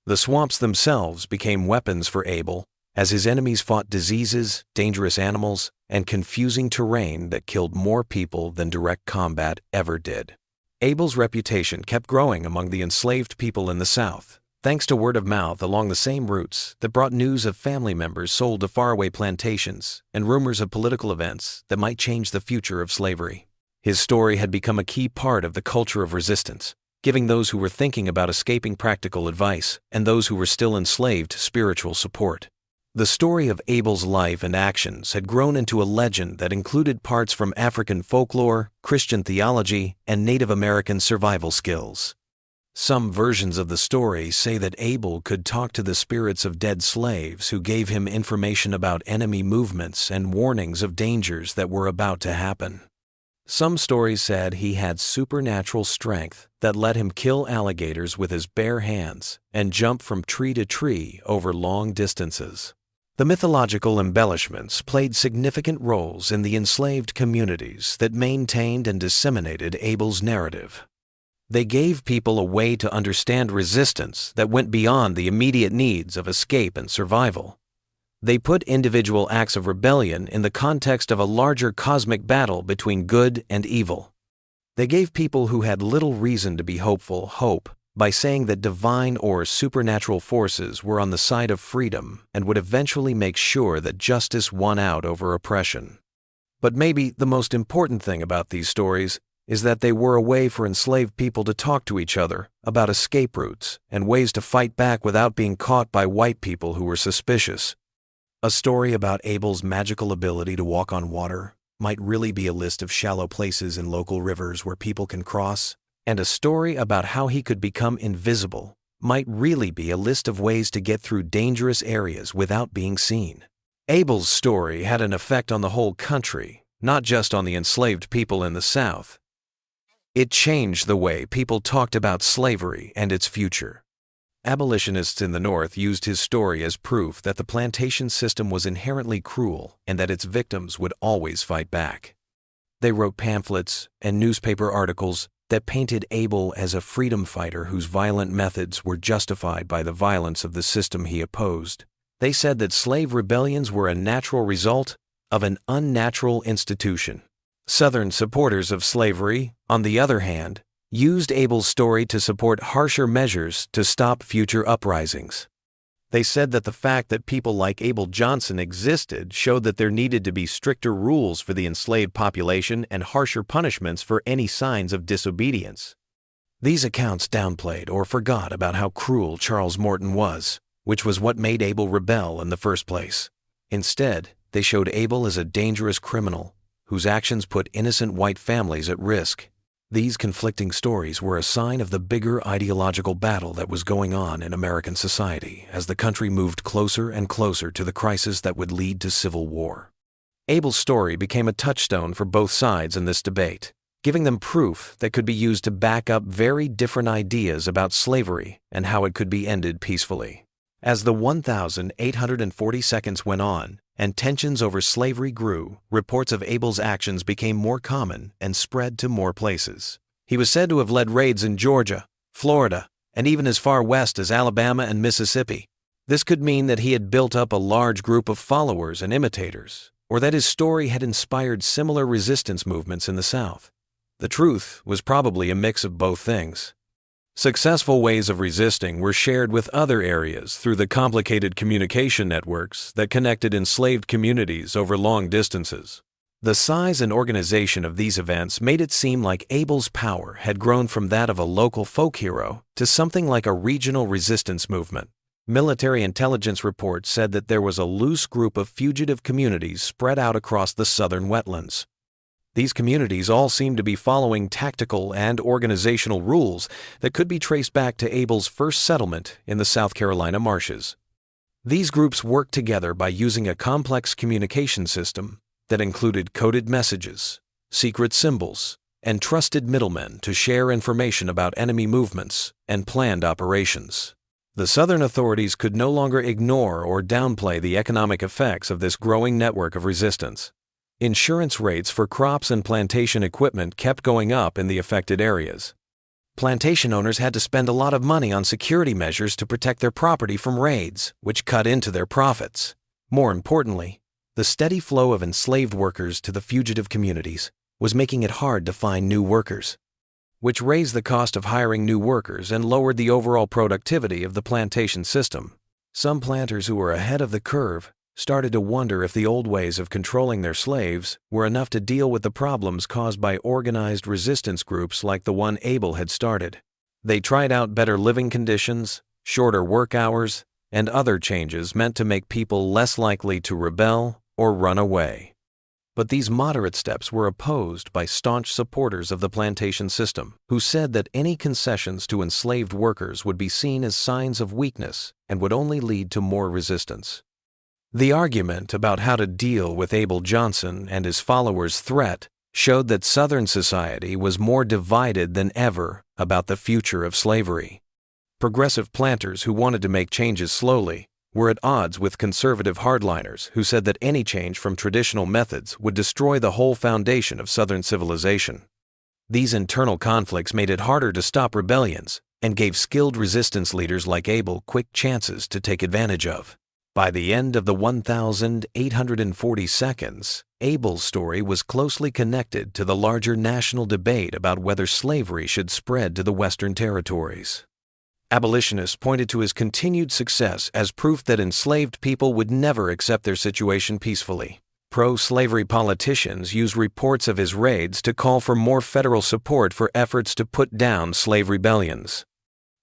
The swamps themselves became weapons for Abel as his enemies fought diseases, dangerous animals, and confusing terrain that killed more people than direct combat ever did. Abel's reputation kept growing among the enslaved people in the South, thanks to word of mouth along the same routes that brought news of family members sold to faraway plantations and rumors of political events that might change the future of slavery. His story had become a key part of the culture of resistance, giving those who were thinking about escaping practical advice and those who were still enslaved spiritual support. The story of Abel's life and actions had grown into a legend that included parts from African folklore, Christian theology, and Native American survival skills. Some versions of the story say that Abel could talk to the spirits of dead slaves who gave him information about enemy movements and warnings of dangers that were about to happen. Some stories said he had supernatural strength that let him kill alligators with his bare hands and jump from tree to tree over long distances. The mythological embellishments played significant roles in the enslaved communities that maintained and disseminated Abel's narrative. They gave people a way to understand resistance that went beyond the immediate needs of escape and survival. They put individual acts of rebellion in the context of a larger cosmic battle between good and evil. They gave people who had little reason to be hopeful hope by saying that divine or supernatural forces were on the side of freedom and would eventually make sure that justice won out over oppression. But maybe the most important thing about these stories is that they were a way for enslaved people to talk to each other about escape routes and ways to fight back without being caught by white people who were suspicious. A story about Abel's magical ability to walk on water might really be a list of shallow places in local rivers where people can cross, and a story about how he could become invisible might really be a list of ways to get through dangerous areas without being seen. Abel's story had an effect on the whole country, not just on the enslaved people in the South. It changed the way people talked about slavery and its future. Abolitionists in the North used his story as proof that the plantation system was inherently cruel and that its victims would always fight back. They wrote pamphlets and newspaper articles that painted Abel as a freedom fighter whose violent methods were justified by the violence of the system he opposed. They said that slave rebellions were a natural result of an unnatural institution. Southern supporters of slavery, on the other hand, used Abel's story to support harsher measures to stop future uprisings. They said that the fact that people like Abel Johnson existed showed that there needed to be stricter rules for the enslaved population and harsher punishments for any signs of disobedience. These accounts downplayed or forgot about how cruel Charles Morton was, which was what made Abel rebel in the first place. Instead, they showed Abel as a dangerous criminal whose actions put innocent white families at risk. These conflicting stories were a sign of the bigger ideological battle that was going on in American society as the country moved closer and closer to the crisis that would lead to civil war. Abel's story became a touchstone for both sides in this debate, giving them proof that could be used to back up very different ideas about slavery and how it could be ended peacefully. As the 1,840 seconds went on, and tensions over slavery grew, reports of Abel's actions became more common and spread to more places. He was said to have led raids in Georgia, Florida, and even as far west as Alabama and Mississippi. This could mean that he had built up a large group of followers and imitators, or that his story had inspired similar resistance movements in the South. The truth was probably a mix of both things. Successful ways of resisting were shared with other areas through the complicated communication networks that connected enslaved communities over long distances. The size and organization of these events made it seem like Abel's power had grown from that of a local folk hero to something like a regional resistance movement. Military intelligence reports said that there was a loose group of fugitive communities spread out across the southern wetlands. These communities all seemed to be following tactical and organizational rules that could be traced back to Abel's first settlement in the South Carolina marshes. These groups worked together by using a complex communication system that included coded messages, secret symbols, and trusted middlemen to share information about enemy movements and planned operations. The Southern authorities could no longer ignore or downplay the economic effects of this growing network of resistance. Insurance rates for crops and plantation equipment kept going up in the affected areas. Plantation owners had to spend a lot of money on security measures to protect their property from raids, which cut into their profits. More importantly, the steady flow of enslaved workers to the fugitive communities was making it hard to find new workers, which raised the cost of hiring new workers and lowered the overall productivity of the plantation system. Some planters who were ahead of the curve started to wonder if the old ways of controlling their slaves were enough to deal with the problems caused by organized resistance groups like the one Abel had started. They tried out better living conditions, shorter work hours, and other changes meant to make people less likely to rebel or run away. But these moderate steps were opposed by staunch supporters of the plantation system, who said that any concessions to enslaved workers would be seen as signs of weakness and would only lead to more resistance. The argument about how to deal with Abel Johnson and his followers' threat showed that Southern society was more divided than ever about the future of slavery. Progressive planters who wanted to make changes slowly were at odds with conservative hardliners who said that any change from traditional methods would destroy the whole foundation of Southern civilization. These internal conflicts made it harder to stop rebellions and gave skilled resistance leaders like Abel quick chances to take advantage of. By the end of the 1,840 seconds, Abel's story was closely connected to the larger national debate about whether slavery should spread to the Western territories. Abolitionists pointed to his continued success as proof that enslaved people would never accept their situation peacefully. Pro-slavery politicians used reports of his raids to call for more federal support for efforts to put down slave rebellions.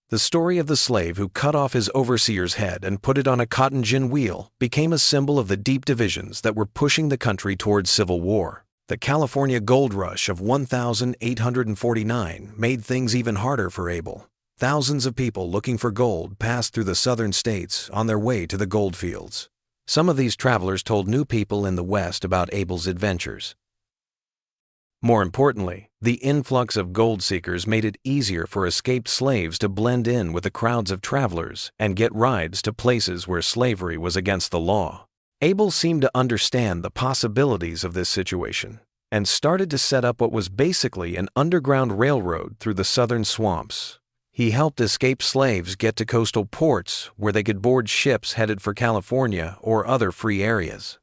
The story of the slave who cut off his overseer's head and put it on a cotton gin wheel became a symbol of the deep divisions that were pushing the country towards civil war. The California gold rush of 1849 made things even harder for Abel. Thousands of people looking for gold passed through the southern states on their way to the gold fields. Some of these travelers told new people in the West about Abel's adventures. More importantly, the influx of gold seekers made it easier for escaped slaves to blend in with the crowds of travelers and get rides to places where slavery was against the law. Abel seemed to understand the possibilities of this situation and started to set up what was basically an underground railroad through the southern swamps. He helped escaped slaves get to coastal ports where they could board ships headed for California or other free areas.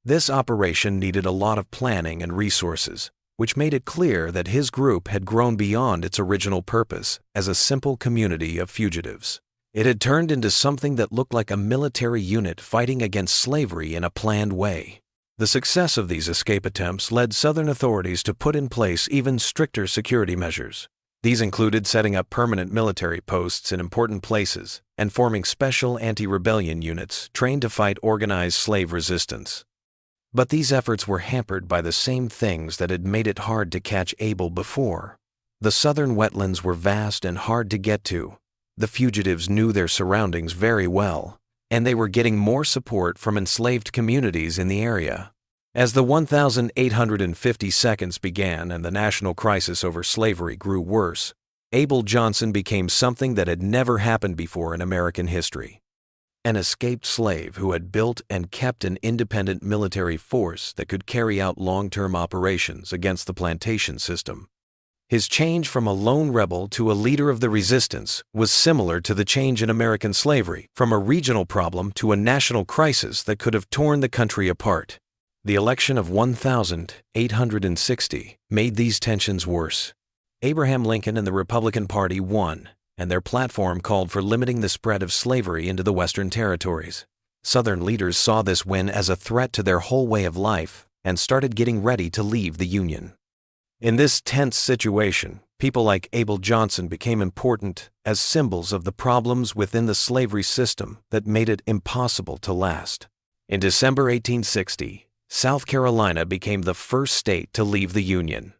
This operation needed a lot of planning and resources, which made it clear that his group had grown beyond its original purpose as a simple community of fugitives. It had turned into something that looked like a military unit fighting against slavery in a planned way. The success of these escape attempts led Southern authorities to put in place even stricter security measures. These included setting up permanent military posts in important places and forming special anti-rebellion units trained to fight organized slave resistance. But these efforts were hampered by the same things that had made it hard to catch Abel before. The southern wetlands were vast and hard to get to. The fugitives knew their surroundings very well, and they were getting more support from enslaved communities in the area. As the 1,850 seconds began and the national crisis over slavery grew worse, Abel Johnson became something that had never happened before in American history. An escaped slave who had built and kept an independent military force that could carry out long-term operations against the plantation system. His change from a lone rebel to a leader of the resistance was similar to the change in American slavery from a regional problem to a national crisis that could have torn the country apart. The election of 1,860 made these tensions worse. Abraham Lincoln and the Republican Party won, and their platform called for limiting the spread of slavery into the Western territories. Southern leaders saw this win as a threat to their whole way of life and started getting ready to leave the Union. In this tense situation, people like Abel Johnson became important as symbols of the problems within the slavery system that made it impossible to last. In December 1860, South Carolina became the first state to leave the Union.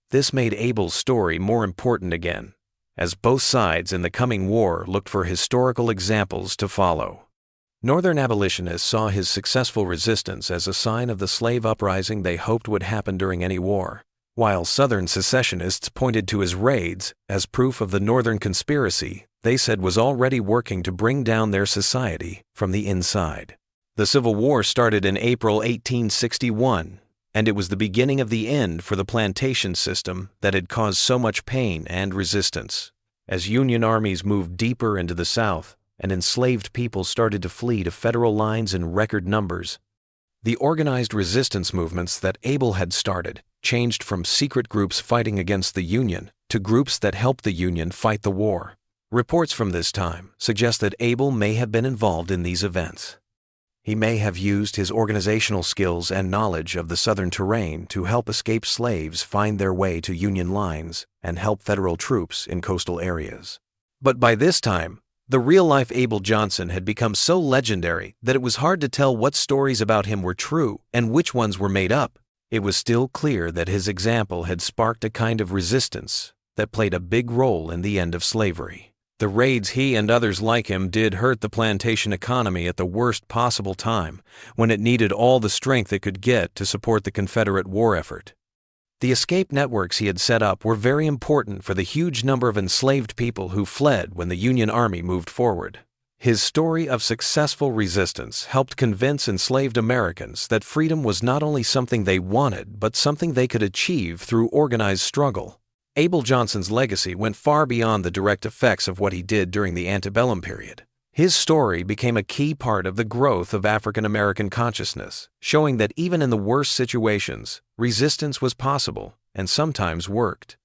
This made Abel's story more important again, as both sides in the coming war looked for historical examples to follow. Northern abolitionists saw his successful resistance as a sign of the slave uprising they hoped would happen during any war, while Southern secessionists pointed to his raids as proof of the Northern conspiracy they said was already working to bring down their society from the inside. The Civil War started in April 1861, and it was the beginning of the end for the plantation system that had caused so much pain and resistance. As Union armies moved deeper into the South and enslaved people started to flee to federal lines in record numbers, the organized resistance movements that Abel had started changed from secret groups fighting against the Union to groups that helped the Union fight the war. Reports from this time suggest that Abel may have been involved in these events. He may have used his organizational skills and knowledge of the Southern terrain to help escaped slaves find their way to Union lines and help federal troops in coastal areas. But by this time, the real-life Abel Johnson had become so legendary that it was hard to tell what stories about him were true and which ones were made up. It was still clear that his example had sparked a kind of resistance that played a big role in the end of slavery. The raids he and others like him did hurt the plantation economy at the worst possible time, when it needed all the strength it could get to support the Confederate war effort. The escape networks he had set up were very important for the huge number of enslaved people who fled when the Union Army moved forward. His story of successful resistance helped convince enslaved Americans that freedom was not only something they wanted, but something they could achieve through organized struggle. Abel Johnson's legacy went far beyond the direct effects of what he did during the antebellum period. His story became a key part of the growth of African American consciousness, showing that even in the worst situations, resistance was possible and sometimes worked.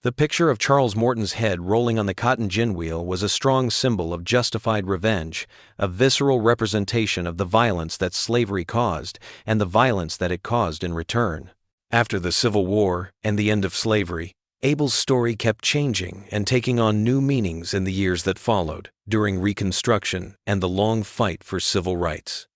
The picture of Charles Morton's head rolling on the cotton gin wheel was a strong symbol of justified revenge, a visceral representation of the violence that slavery caused and the violence that it caused in return. After the Civil War and the end of slavery, Abel's story kept changing and taking on new meanings in the years that followed, during Reconstruction and the long fight for civil rights.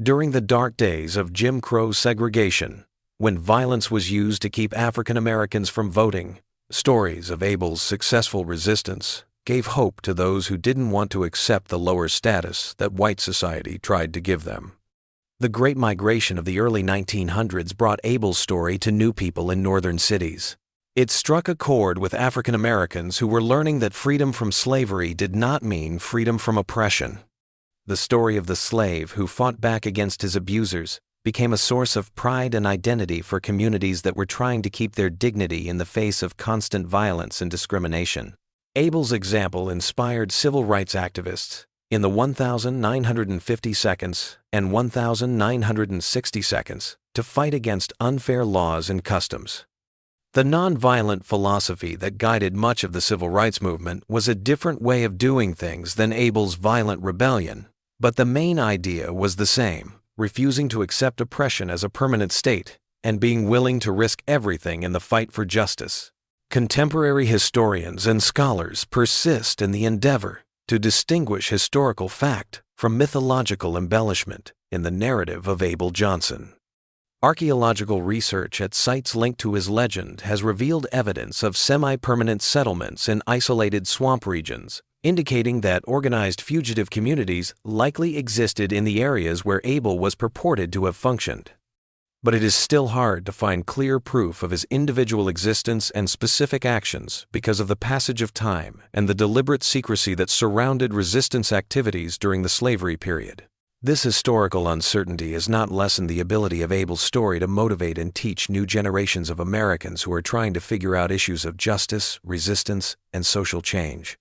During the dark days of Jim Crow segregation, when violence was used to keep African Americans from voting, stories of Abel's successful resistance gave hope to those who didn't want to accept the lower status that white society tried to give them. The Great Migration of the early 1900s brought Abel's story to new people in northern cities. It struck a chord with African Americans who were learning that freedom from slavery did not mean freedom from oppression. The story of the slave who fought back against his abusers became a source of pride and identity for communities that were trying to keep their dignity in the face of constant violence and discrimination. Abel's example inspired civil rights activists in the 1950 Seconds and 1960 Seconds to fight against unfair laws and customs. The nonviolent philosophy that guided much of the civil rights movement was a different way of doing things than Abel's violent rebellion, but the main idea was the same: refusing to accept oppression as a permanent state and being willing to risk everything in the fight for justice. Contemporary historians and scholars persist in the endeavor to distinguish historical fact from mythological embellishment in the narrative of Abel Johnson. Archaeological research at sites linked to his legend has revealed evidence of semi-permanent settlements in isolated swamp regions, indicating that organized fugitive communities likely existed in the areas where Abel was purported to have functioned. But it is still hard to find clear proof of his individual existence and specific actions because of the passage of time and the deliberate secrecy that surrounded resistance activities during the slavery period. This historical uncertainty has not lessened the ability of Abel's story to motivate and teach new generations of Americans who are trying to figure out issues of justice, resistance, and social change.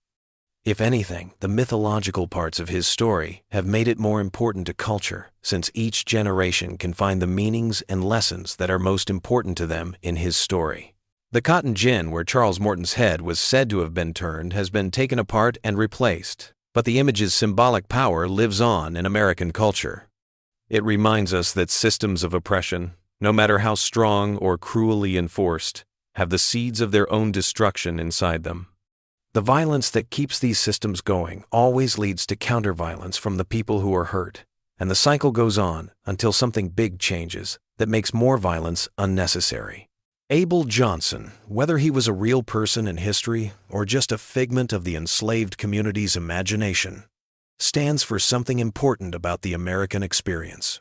If anything, the mythological parts of his story have made it more important to culture, since each generation can find the meanings and lessons that are most important to them in his story. The cotton gin where Charles Morton's head was said to have been turned has been taken apart and replaced, but the image's symbolic power lives on in American culture. It reminds us that systems of oppression, no matter how strong or cruelly enforced, have the seeds of their own destruction inside them. The violence that keeps these systems going always leads to counter-violence from the people who are hurt, and the cycle goes on until something big changes that makes more violence unnecessary. Abel Johnson, whether he was a real person in history or just a figment of the enslaved community's imagination, stands for something important about the American experience.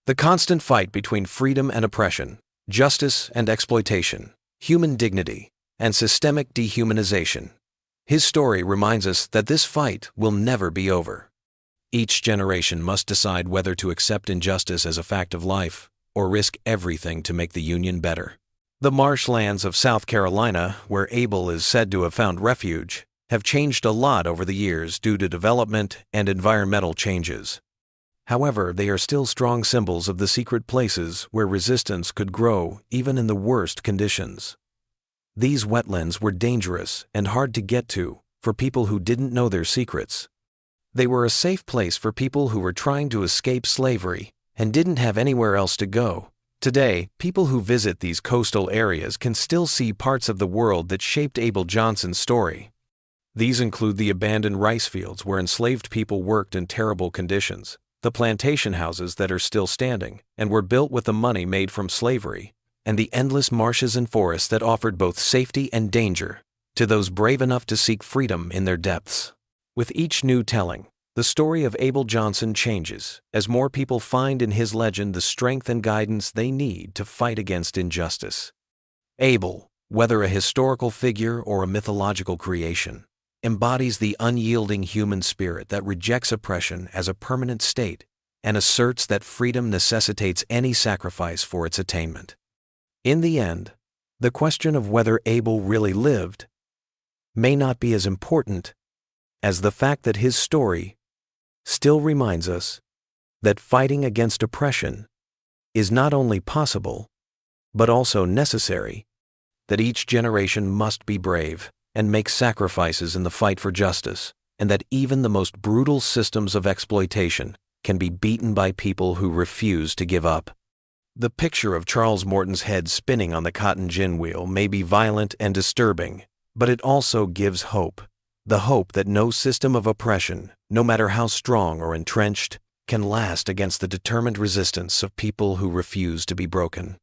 The constant fight between freedom and oppression, justice and exploitation, human dignity, and systemic dehumanization. His story reminds us that this fight will never be over. Each generation must decide whether to accept injustice as a fact of life or risk everything to make the Union better. The marshlands of South Carolina, where Abel is said to have found refuge, have changed a lot over the years due to development and environmental changes. However, they are still strong symbols of the secret places where resistance could grow even in the worst conditions. These wetlands were dangerous and hard to get to for people who didn't know their secrets. They were a safe place for people who were trying to escape slavery and didn't have anywhere else to go. Today, people who visit these coastal areas can still see parts of the world that shaped Abel Johnson's story. These include the abandoned rice fields where enslaved people worked in terrible conditions, the plantation houses that are still standing and were built with the money made from slavery, and the endless marshes and forests that offered both safety and danger to those brave enough to seek freedom in their depths. With each new telling, the story of Abel Johnson changes as more people find in his legend the strength and guidance they need to fight against injustice. Abel, whether a historical figure or a mythological creation, embodies the unyielding human spirit that rejects oppression as a permanent state and asserts that freedom necessitates any sacrifice for its attainment. In the end, the question of whether Abel really lived may not be as important as the fact that his story still reminds us that fighting against oppression is not only possible, but also necessary, that each generation must be brave and make sacrifices in the fight for justice, and that even the most brutal systems of exploitation can be beaten by people who refuse to give up. The picture of Charles Morton's head spinning on the cotton gin wheel may be violent and disturbing, but it also gives hope. The hope that no system of oppression, no matter how strong or entrenched, can last against the determined resistance of people who refuse to be broken.